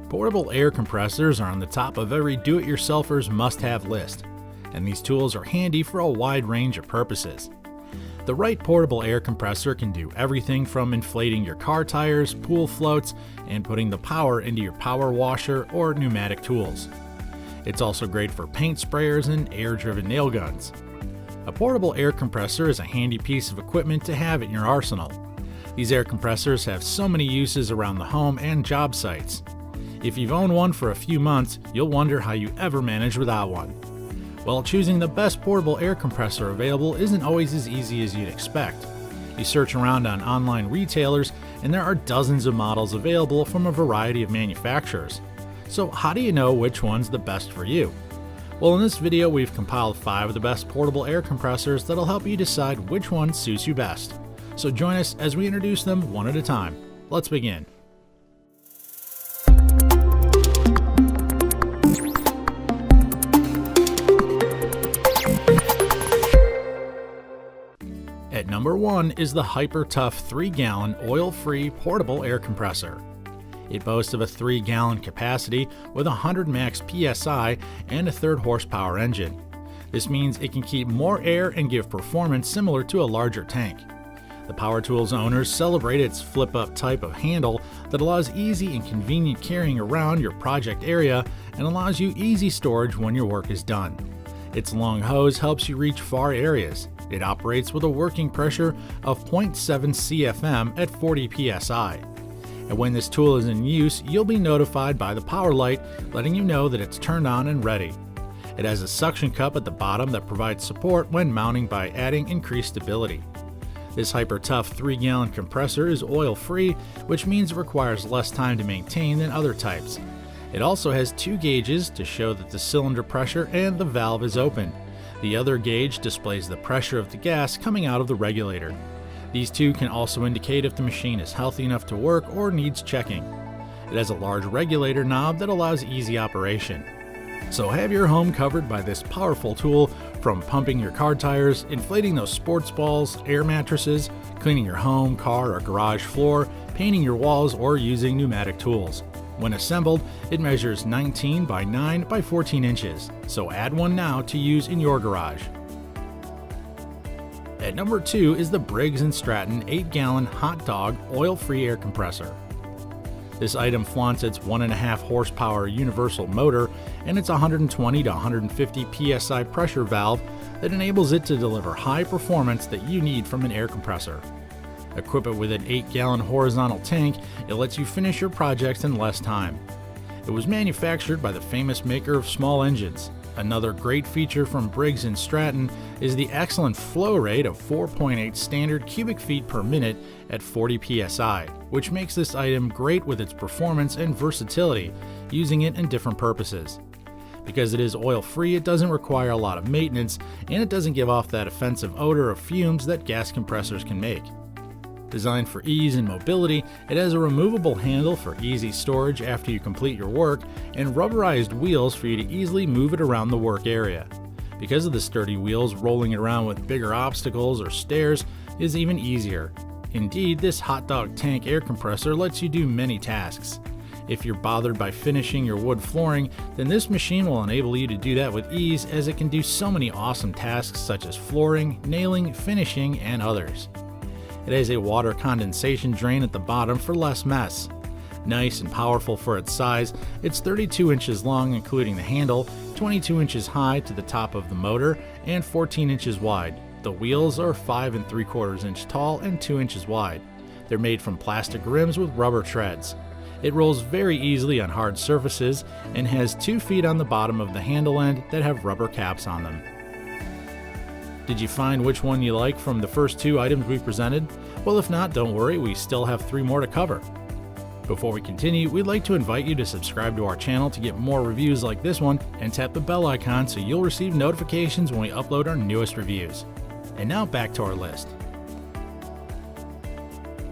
Portable air compressors are on the top of every do-it-yourselfer's must-have list, and these tools are handy for a wide range of purposes. The right portable air compressor can do everything from inflating your car tires, pool floats, and putting the power into your power washer or pneumatic tools. It's also great for paint sprayers and air-driven nail guns. A portable air compressor is a handy piece of equipment to have in your arsenal. These air compressors have so many uses around the home and job sites. If you've owned one for a few months, you'll wonder how you ever manage without one. Well, choosing the best portable air compressor available isn't always as easy as you'd expect. You search around on online retailers, and there are dozens of models available from a variety of manufacturers. So how do you know which one's the best for you? Well, in this video, we've compiled 5 of the best portable air compressors that'll help you decide which one suits you best. So join us as we introduce them one at a time. Let's begin. At number 1 is the Hyper Tough 3-gallon oil-free portable air compressor. It boasts of a 3-gallon capacity with 100 max PSI and a 3rd horsepower engine. This means it can keep more air and give performance similar to a larger tank. The Power Tools owners celebrate its flip-up type of handle that allows easy and convenient carrying around your project area and allows you easy storage when your work is done. Its long hose helps you reach far areas. It operates with a working pressure of 0.7 CFM at 40 psi. And when this tool is in use, you'll be notified by the power light, letting you know that it's turned on and ready. It has a suction cup at the bottom that provides support when mounting by adding increased stability. This Hyper Tough 3-gallon compressor is oil-free, which means it requires less time to maintain than other types. It also has 2 gauges to show that the cylinder pressure and the valve is open. The other gauge displays the pressure of the gas coming out of the regulator. These 2 can also indicate if the machine is healthy enough to work or needs checking. It has a large regulator knob that allows easy operation. So have your home covered by this powerful tool, from pumping your car tires, inflating those sports balls, air mattresses, cleaning your home, car, or garage floor, painting your walls, or using pneumatic tools. When assembled, it measures 19 by 9 by 14 inches, so add one now to use in your garage. At number 2 is the Briggs Stratton 8-gallon Hot Dog oil-free air compressor. This item flaunts its 1.5 horsepower universal motor and its 120 to 150 psi pressure valve that enables it to deliver high performance that you need from an air compressor. Equip it with an 8-gallon horizontal tank, it lets you finish your projects in less time. It was manufactured by the famous maker of small engines. Another great feature from Briggs & Stratton is the excellent flow rate of 4.8 standard cubic feet per minute at 40 psi, which makes this item great with its performance and versatility, using it in different purposes. Because it is oil-free, it doesn't require a lot of maintenance, and it doesn't give off that offensive odor of fumes that gas compressors can make. Designed for ease and mobility, it has a removable handle for easy storage after you complete your work, and rubberized wheels for you to easily move it around the work area. Because of the sturdy wheels, rolling it around with bigger obstacles or stairs is even easier. Indeed, this hot dog tank air compressor lets you do many tasks. If you're bothered by finishing your wood flooring, then this machine will enable you to do that with ease, as it can do so many awesome tasks such as flooring, nailing, finishing, and others. It has a water condensation drain at the bottom for less mess. Nice and powerful for its size, it's 32 inches long including the handle, 22 inches high to the top of the motor, and 14 inches wide. The wheels are 5 3/4 inch tall and 2 inches wide. They're made from plastic rims with rubber treads. It rolls very easily on hard surfaces and has 2 feet on the bottom of the handle end that have rubber caps on them. Did you find which one you like from the first 2 items we've presented? Well, if not, don't worry, we still have 3 more to cover. Before we continue, we'd like to invite you to subscribe to our channel to get more reviews like this one, and tap the bell icon so you'll receive notifications when we upload our newest reviews. And now back to our list.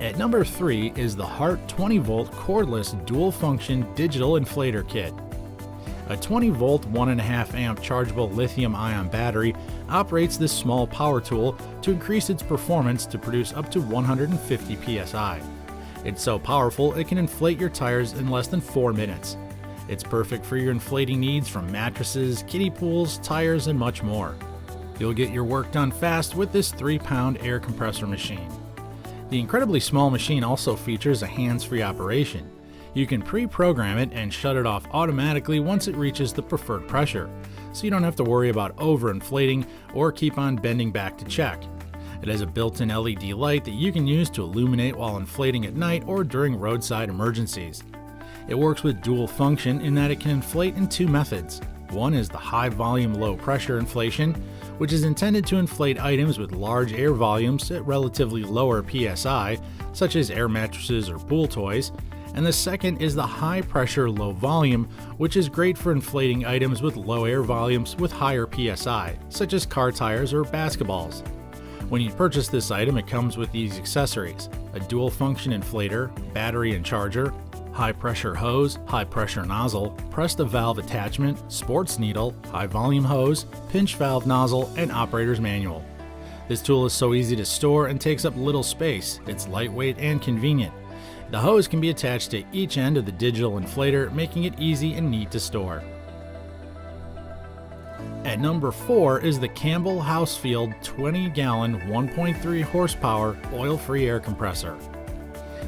At number 3 is the Hart 20-volt cordless dual-function digital inflator kit. A 20-volt 1.5 amp chargeable lithium-ion battery operates this small power tool to increase its performance to produce up to 150 psi. It's so powerful it can inflate your tires in less than 4 minutes. It's perfect for your inflating needs from mattresses, kiddie pools, tires, and much more. You'll get your work done fast with this 3-pound air compressor machine. The incredibly small machine also features a hands-free operation. You can pre-program it and shut it off automatically once it reaches the preferred pressure, so you don't have to worry about overinflating or keep on bending back to check. It has a built-in LED light that you can use to illuminate while inflating at night or during roadside emergencies. It works with dual function in that it can inflate in 2 methods. One is the high volume, low pressure inflation, which is intended to inflate items with large air volumes at relatively lower PSI, such as air mattresses or pool toys. And the second is the high pressure, low volume, which is great for inflating items with low air volumes with higher PSI, such as car tires or basketballs. When you purchase this item, it comes with these accessories: a dual function inflator, battery and charger, high pressure hose, high pressure nozzle, press the valve attachment, sports needle, high volume hose, pinch valve nozzle, and operator's manual. This tool is so easy to store and takes up little space. It's lightweight and convenient. The hose can be attached to each end of the digital inflator, making it easy and neat to store. At number 4 is the Campbell Housefield 20-gallon 1.3 horsepower oil-free air compressor.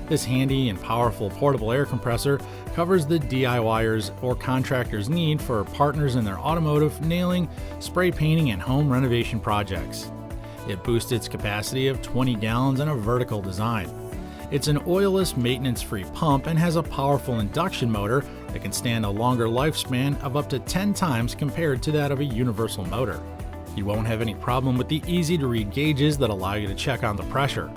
This handy and powerful portable air compressor covers the DIYer's or contractor's need for partners in their automotive, nailing, spray painting, and home renovation projects. It boosts its capacity of 20 gallons in a vertical design. It's an oilless, maintenance-free pump and has a powerful induction motor that can stand a longer lifespan of up to 10 times compared to that of a universal motor. You won't have any problem with the easy-to-read gauges that allow you to check on the pressure.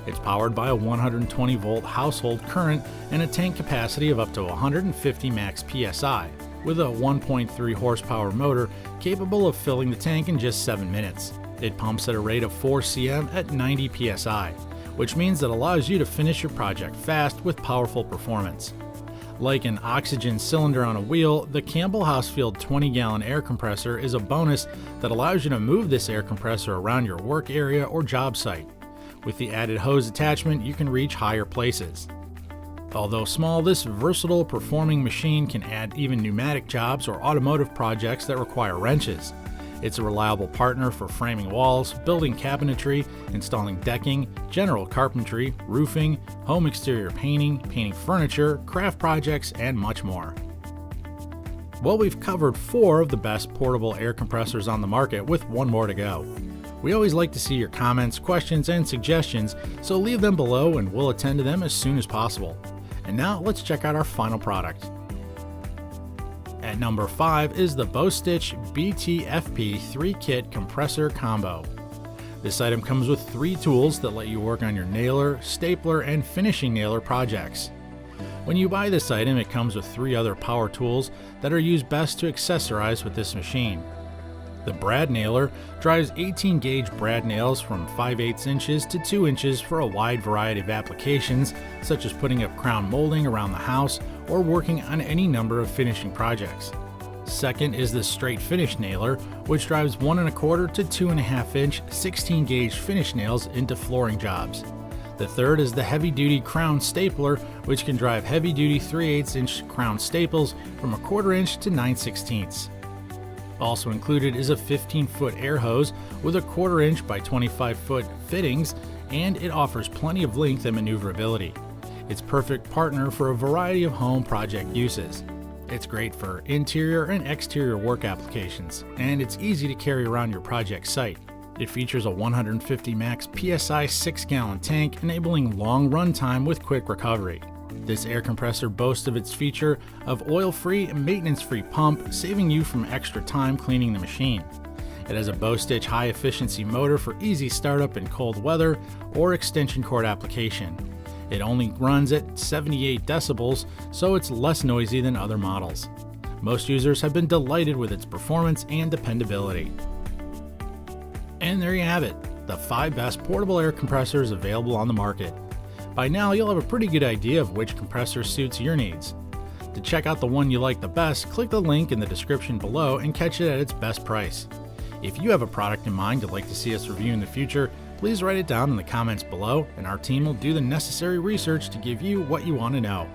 It's powered by a 120-volt household current and a tank capacity of up to 150 max PSI, with a 1.3 horsepower motor capable of filling the tank in just 7 minutes. It pumps at a rate of 4 cm at 90 PSI, which means it allows you to finish your project fast with powerful performance. Like an oxygen cylinder on a wheel, the Campbell Housefield 20-gallon air compressor is a bonus that allows you to move this air compressor around your work area or job site. With the added hose attachment, you can reach higher places. Although small, this versatile performing machine can add even pneumatic jobs or automotive projects that require wrenches. It's a reliable partner for framing walls, building cabinetry, installing decking, general carpentry, roofing, home exterior painting, painting furniture, craft projects, and much more. Well, we've covered 4 of the best portable air compressors on the market, with 1 more to go. We always like to see your comments, questions, and suggestions, so leave them below and we'll attend to them as soon as possible. And now let's check out our final product. At number 5 is the Bostitch BTFP 3-kit compressor combo. This item comes with 3 tools that let you work on your nailer, stapler, and finishing nailer projects. When you buy this item, it comes with 3 other power tools that are used best to accessorize with this machine. The brad nailer drives 18-gauge brad nails from 5/8 inches to 2 inches for a wide variety of applications, such as putting up crown molding around the house or working on any number of finishing projects. Second is the straight finish nailer, which drives 1 1/4 to 2.5 inch 16-gauge finish nails into flooring jobs. The third is the heavy-duty crown stapler, which can drive heavy-duty 3/8 inch crown staples from 1/4 inch to 9/16. Also included is a 15-foot air hose with a 1/4 inch by 25-foot fittings, and it offers plenty of length and maneuverability. It's perfect partner for a variety of home project uses. It's great for interior and exterior work applications, and it's easy to carry around your project site. It features a 150 max PSI 6-gallon tank, enabling long run time with quick recovery. This air compressor boasts of its feature of oil-free and maintenance-free pump, saving you from extra time cleaning the machine. It has a Bostitch high-efficiency motor for easy startup in cold weather or extension cord application. It only runs at 78 decibels, so it's less noisy than other models. Most users have been delighted with its performance and dependability. And there you have it, the 5 best portable air compressors available on the market. By now, you'll have a pretty good idea of which compressor suits your needs. To check out the one you like the best, click the link in the description below and catch it at its best price. If you have a product in mind you'd like to see us review in the future, please write it down in the comments below, and our team will do the necessary research to give you what you want to know.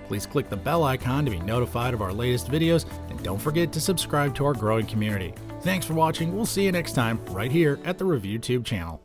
Please click the bell icon to be notified of our latest videos, and don't forget to subscribe to our growing community. Thanks for watching. We'll see you next time right here at the ReviewTube channel.